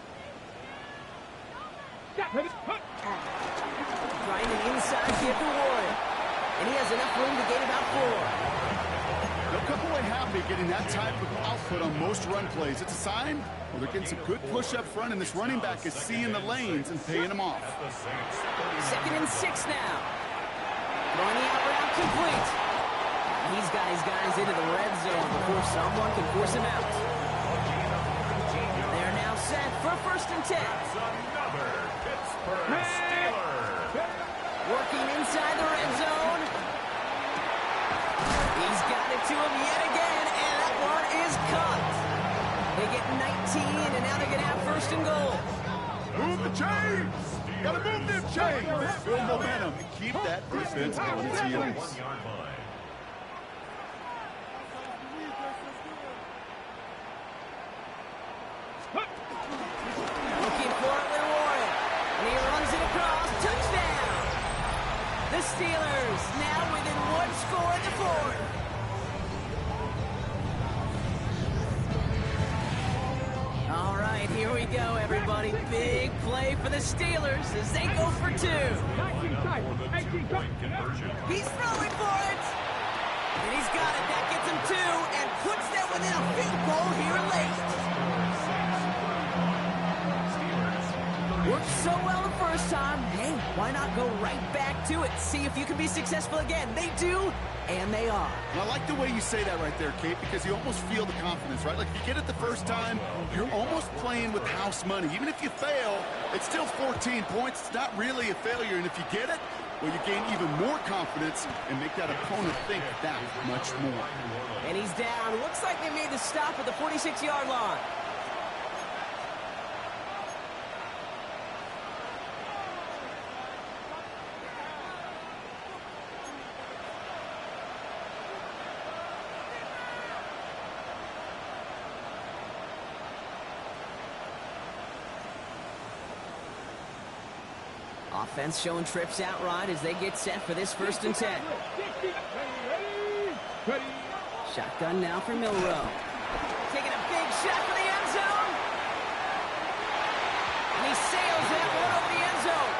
Grinding inside here for Warren. And he has enough room to gain about 4. They'll come away happy getting that type of output on most run plays. It's a sign, well, they're getting some good push up front, and this running back is seeing the lanes and paying them off. 2nd and 6 now. Throwing the out route complete. He's got his guys into the red zone before someone can force him out. They're now set for 1st and 10. That's another Pittsburgh Steeler. Working inside the red zone. He's got it to him yet again, and that one is caught. They get 19, and now they're going to have 1st and goal. Move the chains! Gotta move them chains! Build momentum and keep that defense on its heels. 1 yard line. Looking for it with Warren. And he runs it across. Touchdown! The Steelers now within 1 score in the 4th. All right, here we go, everybody. Big play for the Steelers as they go for 2. 19 tight, 18 tight. He's throwing for it. And he's got it. That gets him 2 and puts them within a field goal here late. Worked so well the first time. Hey, why not go right back to it? See if you can be successful again. They do, and they are. And I like the way you say that right there, Kate, because you almost feel the confidence, right? Like if you get it the first time, you're almost playing with house money. Even if you fail, it's still 14 points. It's not really a failure. And if you get it, well, you gain even more confidence and make that opponent think that much more. And he's down. Looks like they made the stop at the 46-yard line. Offense showing trips out right as they get set for this 1st and 10. Shotgun now for Milrow. Taking a big shot for the end zone. And he sails that one over the end zone.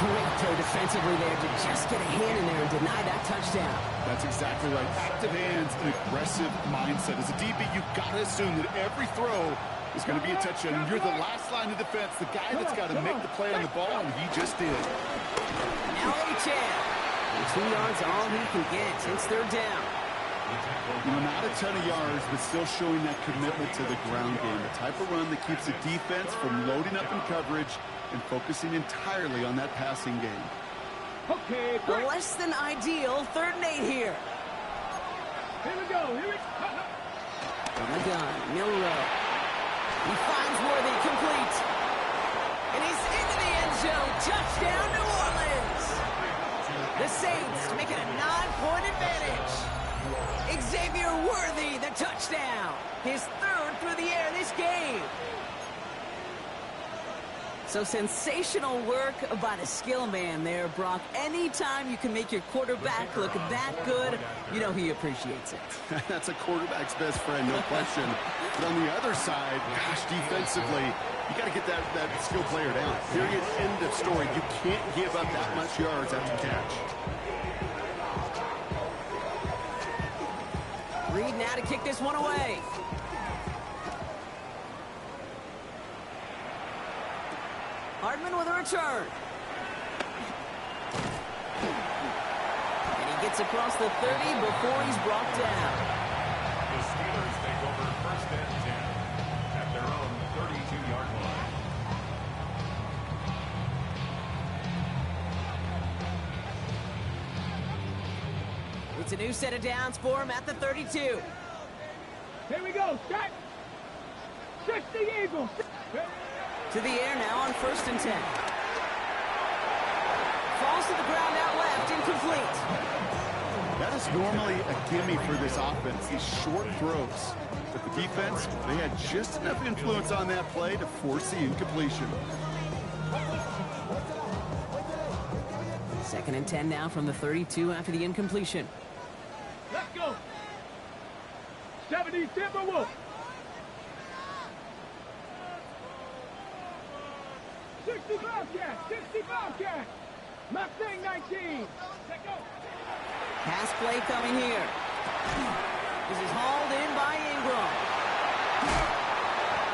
Great play defensively there to just get a hand in there and deny that touchdown. That's exactly right. Active hands and aggressive mindset. As a DB, you've got to assume that every throw is going to be a touchdown. You're the last line of defense, the guy that's got to make the play on the ball, and he just did. Now Achane. 2 yards all he can get since they're down. You know, not a ton of yards, but still showing that commitment to the ground game. The type of run that keeps the defense from loading up in coverage and focusing entirely on that passing game. Okay, A less than ideal 3rd and 8 here. here we go. Here we go. From the gun, Milrow. He finds Worthy complete. And he's into the end zone. Touchdown, New Orleans. The Saints make it a 9-point advantage. Xavier Worthy, the touchdown. His 3rd through the air this game. So sensational work by the skill man there, Brock. Anytime you can make your quarterback look that good, you know he appreciates it. That's a quarterback's best friend, no question. But on the other side, gosh, defensively, you got to get that skill player down. Period, end of story. You can't give up that much yards after catch. Reed now to kick this one away. return. And he gets across the 30 before he's brought down. The Steelers take over first and 10 at their own 32-yard line. It's a new set of downs for him at the 32. Here we go. Start. 60 Eagles. To the air now on first and 10. Falls to the ground out left, incomplete. That is normally a gimme for this offense, these short throws. But the defense, they had just enough influence on that play to force the incompletion. Second and 10 now from the 32 after the incompletion. Let's go. 70 Timberwolves. 60 Bobcats. 60 Bobcats. Mustang 19. Let's go. Pass play coming here. This is hauled in by Ingram.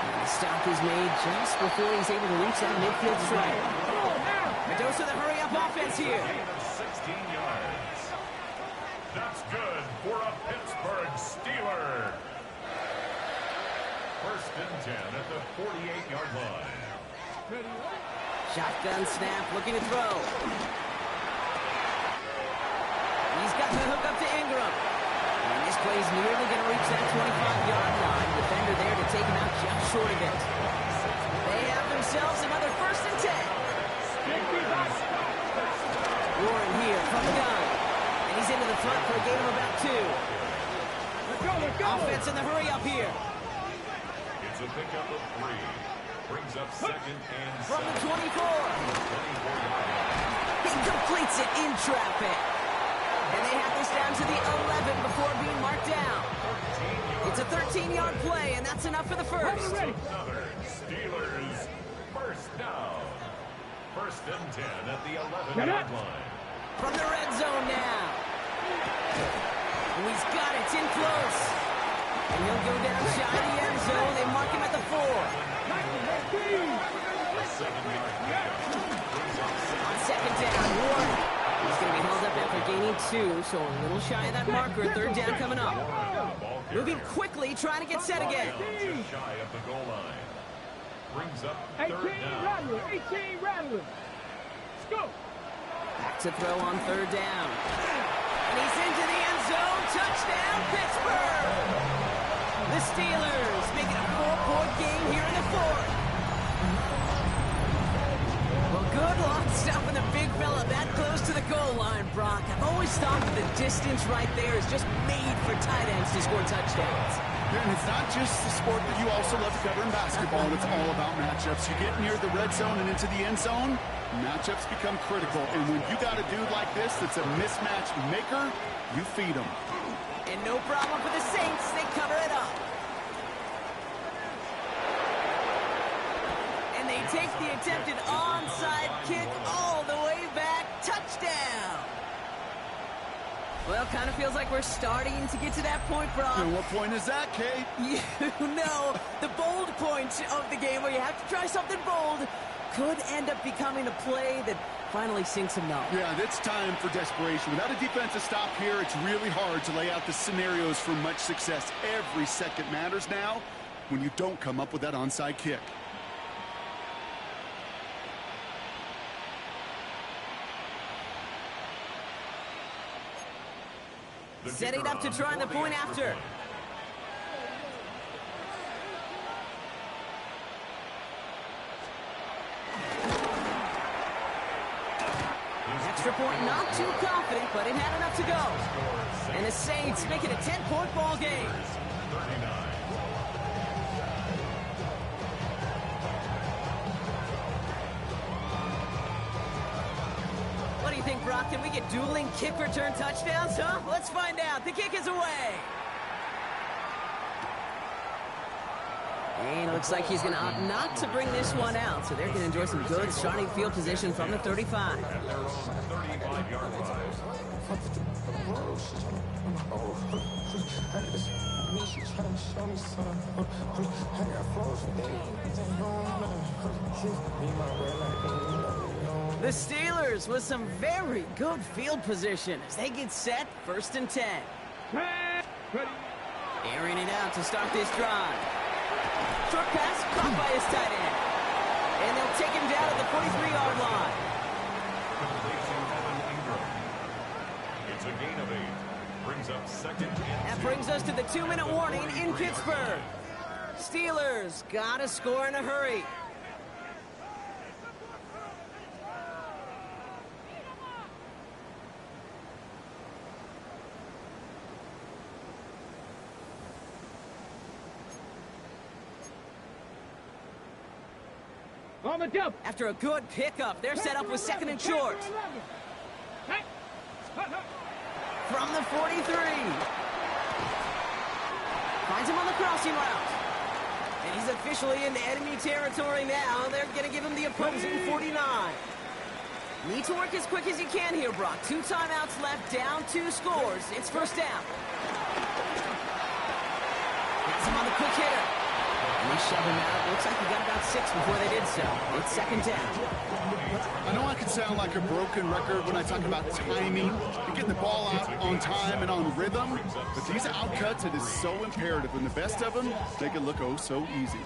And the stop is made just before he's able to reach that midfield strike. A dose of the hurry-up offense here. Gain of 16 yards. That's good for a Pittsburgh Steeler. First and 10 at the 48-yard line. Shotgun snap, looking to throw. He's got the hook up to Ingram. And this play's nearly going to reach that 25-yard line. Defender there to take him out just short of it. They have themselves another first and 10. Warren here from the gun. And he's into the front for a gain of about 2. Let's go. Offense in the hurry up here. It's a pickup of 3. Brings up second and From the 7. 24. 24-yard line. He completes it in traffic. And they have this down to the 11 before being marked down. It's a 13-yard play, and that's enough for the first. Another Steelers first down. First and 10 at the 11-yard line. From the red zone now. Oh, he's got it. It's in close. And he'll go down shy of the end zone. They mark him at the 4. A 7-yard pickup. Brings up On second down, Warren. He's going to be held up after gaining 2, so a little shy of that marker. Third down coming up. Moving quickly, trying to get set again. just shy of the goal line. Brings up 18 third down. Rattler. 18 Rattler. Let's go. Back to throw on third down. And he's into the end zone. Touchdown, Pittsburgh! The Steelers making a 4-point game here in the 4th. Well, good luck stopping the big fella that close to the goal line, Brock. I've always thought that the distance right there is just made for tight ends to score touchdowns. And it's not just the sport that you also love to cover in basketball. It's all about matchups. You get near the red zone and into the end zone, matchups become critical. And when you got a dude like this that's a mismatch maker, you feed him. And no problem for the Saints. They cover it up. And they take the attempted onside kick all the way back. Touchdown. Well, kind of feels like we're starting to get to that point, Brock. And what point is that, Kate? You know, the bold point of the game where you have to try something bold could end up becoming a play that finally sinks him now. Yeah, it's time for desperation. Without a defensive stop here, it's really hard to lay out the scenarios for much success. Every second matters now when you don't come up with that onside kick. Setting up to try the point after. Extra point, not too confident, but it had enough to go. And the Saints make it a 10-point ball game. 39. What do you think, Brock? Can we get dueling kick return touchdowns, huh? Let's find out. The kick is away. And it looks like he's going to opt not to bring this one out. So they're going to enjoy some good starting field position from the 35. At their own 35-yard line. me, she tryna show me something. I got flows for days, ain't on nothing. Me, my bread like The Steelers with some very good field position as they get set, 1st and 10. Airing it out to start this drive. Short pass caught by his tight end. And they'll take him down at the 43-yard line. It's a gain of 8. Brings up 2nd and 2. That brings us to the 2-minute warning in Pittsburgh. Steelers gotta score in a hurry. On the jump. After a good pickup, they're set up with 2nd and short. From the 43. Finds him on the crossing route. And he's officially in enemy territory now. They're going to give him the opposing 49. Need to work as quick as you can here, Brock. 2 timeouts left, down 2 scores. It's 1st down. Gets him on the quick hitter. And they shove him out. Looks like he got about 6 before they did so. It's 2nd down. I know I can sound like a broken record when I talk about timing and getting the ball out on time and on rhythm, but these outcuts, it is so imperative. And the best of them, they can look oh so easy.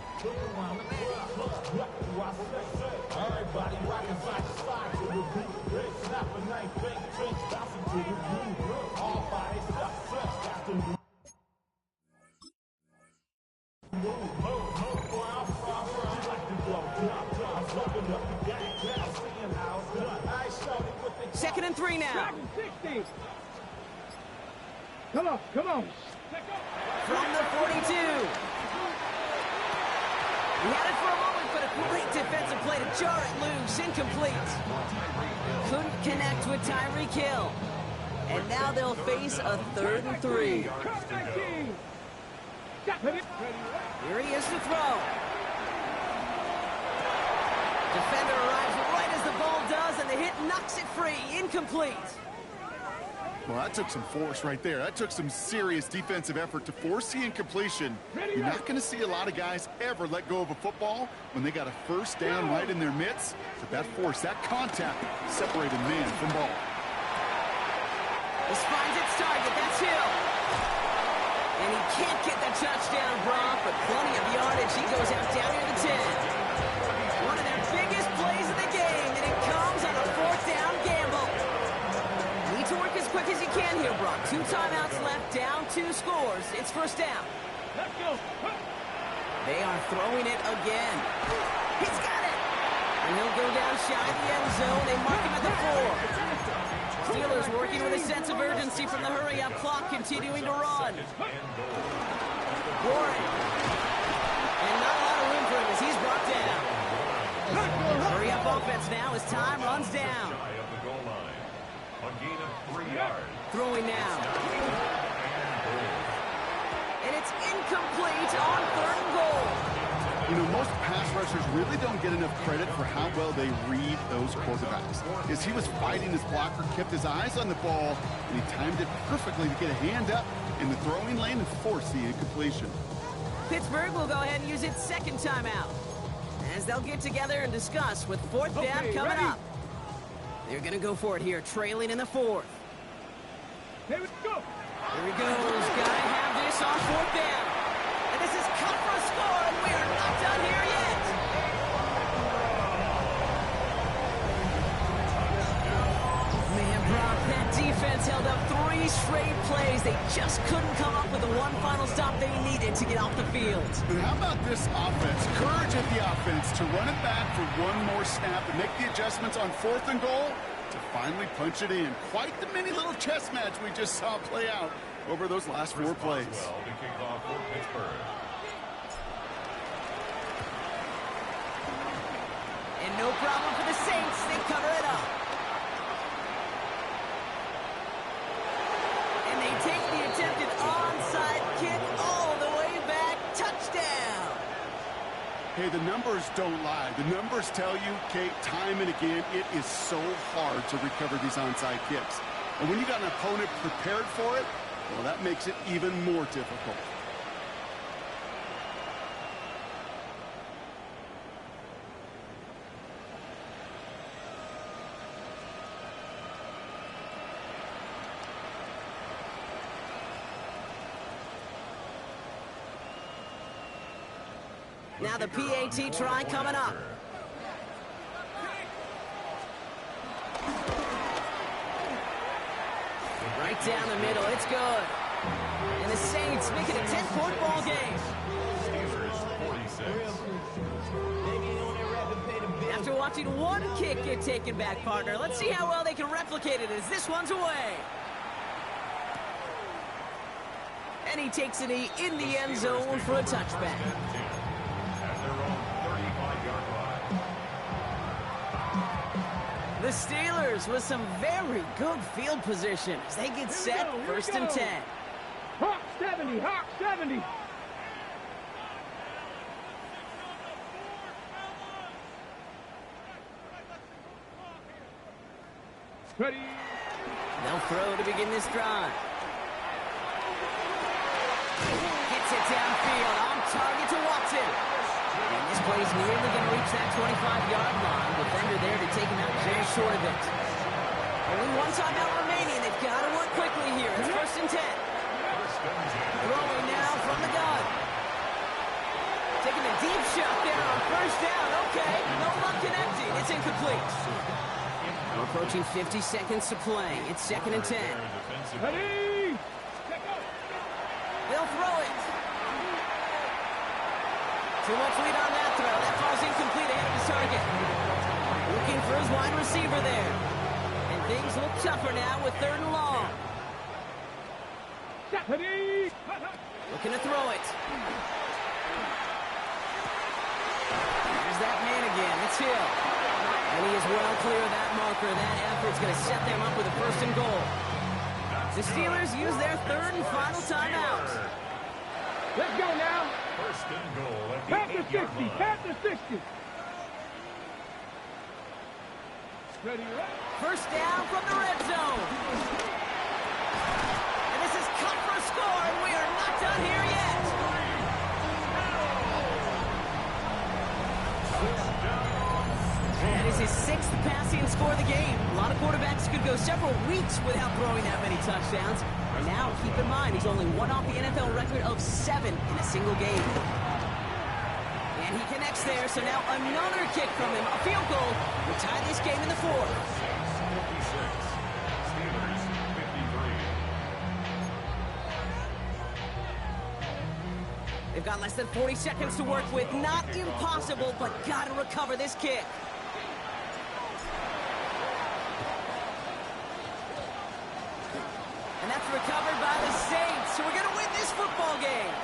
Second and 3 now. 60. Come on, come on. From the 42. He had it for a moment, but a great defensive play to jar it loose. Incomplete. Couldn't connect with Tyreek Hill. And now they'll face a 3rd and 3. Here he is to throw. Defender arrives right as the ball does, and the hit knocks it free. Incomplete. Well, that took some force right there. That took some serious defensive effort to force the incompletion. You're not going to see a lot of guys ever let go of a football when they got a 1st down right in their midst. But that force, that contact, separated man from ball. This finds its target. That's Hill. And he can't get the touchdown, Brock, but plenty of yardage. He goes out down near the 10. One of their biggest plays of the game, and it comes on a 4th down gamble. Need to work as quick as you can here, Brock. 2 timeouts left, down 2 scores. It's 1st down. Let's go. They are throwing it again. He's got it. And he'll go down shy of the end zone. They mark him at the 4. Steelers working with a sense of urgency from the hurry-up clock, continuing to run. Warren. And not a lot of room for him as he's brought down. Hurry-up offense now as time runs down. A gain of 3 yards. Throwing now. And it's incomplete on 3rd and goal. You know, most pass rushers really don't get enough credit for how well they read those quarterbacks. As he was fighting his blocker, kept his eyes on the ball, and he timed it perfectly to get a hand up in the throwing lane and force the incompletion. Pittsburgh will go ahead and use its 2nd timeout, as they'll get together and discuss with 4th down coming up. They're going to go for it here, trailing in the 4th. Here we go. Here he goes. Got to have this on 4th down. And this is cut for a score, and we are not done here yet. Man, Brock, that defense held up 3 straight plays. They just couldn't come up with the one final stop they needed to get off the field. But how about this offense? Courage at the offense to run it back for one more snap and make the adjustments on 4th and goal to finally punch it in. Quite the mini little chess match we just saw play out over those last 4 plays. Well, to kick off for Pittsburgh. And no problem for the Saints. They cover it up. And they take the attempted onside kick all the way back. Touchdown. Hey, the numbers don't lie. The numbers tell you, Kate, time and again, it is so hard to recover these onside kicks. And when you got an opponent prepared for it, well, that makes it even more difficult. Now the PAT try coming up. Right down the middle, it's good. And the Saints make it a 10-point ball game. Steelers 46. After watching one kick get taken back, partner, let's see how well they can replicate it as this one's away. And he takes a knee in the end zone for a touchback. At their own 35-yard line. The Steelers with some very good field position as they get set, first and 10. Hawk 70, Hawk 70. Ready. They'll throw to begin this drive. Gets it downfield, on target to Watson. And this play's nearly going to reach that 25-yard line. Defender there to take him out very short of it. Only one timeout remaining. They've got to work quickly here. It's first and 10. Throwing now from the gun. Taking a deep shot there on first down. Okay, no luck connecting. It's incomplete. We're approaching 50 seconds to play. It's second and 10. Ready. They'll throw it. Too much lead on that throw. That falls incomplete ahead of his target. Looking for his wide receiver there. And things look tougher now with third and long. Ready. Looking to throw it. There's that man again. It's Hill. And he is well clear of that marker. That effort's going to set them up with a first and goal. The Steelers use their third and final timeout. Let's go now. First and goal at the Past the 8-yard 60, line. past the 60. Ready, First down from the red zone. And this is cut for a score, and we are not done here yet. That is his sixth passing score of the game. A lot of quarterbacks could go several weeks without throwing that many touchdowns. And now, keep in mind, he's only one off the NFL record of 7 in a single game. And he connects there, so now another kick from him. A field goal will tie this game in the fourth. 56. Steelers 53. They've got less than 40 seconds to work with. Not impossible, but got to recover this kick. And that's recovered by the Saints. So we're going to win this football game.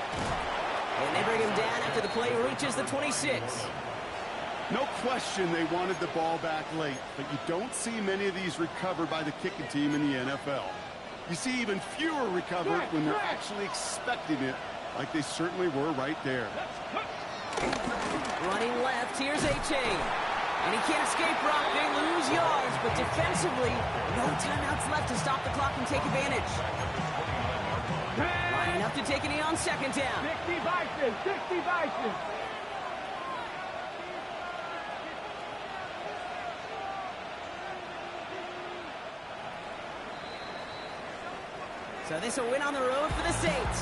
And they bring him down after the play reaches the 26. No question they wanted the ball back late, but you don't see many of these recovered by the kicking team in the NFL. You see even fewer recovered when they're actually expecting it, like they certainly were right there. Running left, here's A-Chain. And he can't escape, Brock. They lose yards, but defensively, no timeouts left to stop the clock and take advantage. Lining up to take a knee on second down. 60 Bison, 60 Bison. So this a win on the road for the Saints.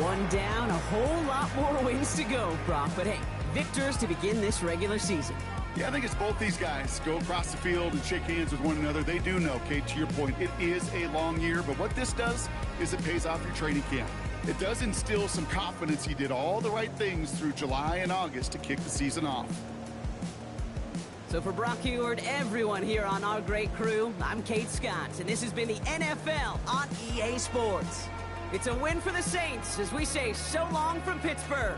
One down, a whole lot more wins to go, Brock. But hey, victors to begin this regular season. Yeah, I think it's both these guys go across the field and shake hands with one another. They do know, Kate, to your point, it is a long year, but what this does is it pays off your training camp. It does instill some confidence he did all the right things through July and August to kick the season off. So for Brock Heward, everyone here on our great crew, I'm Kate Scott, and this has been the NFL on EA Sports. It's a win for the Saints as we say so long from Pittsburgh.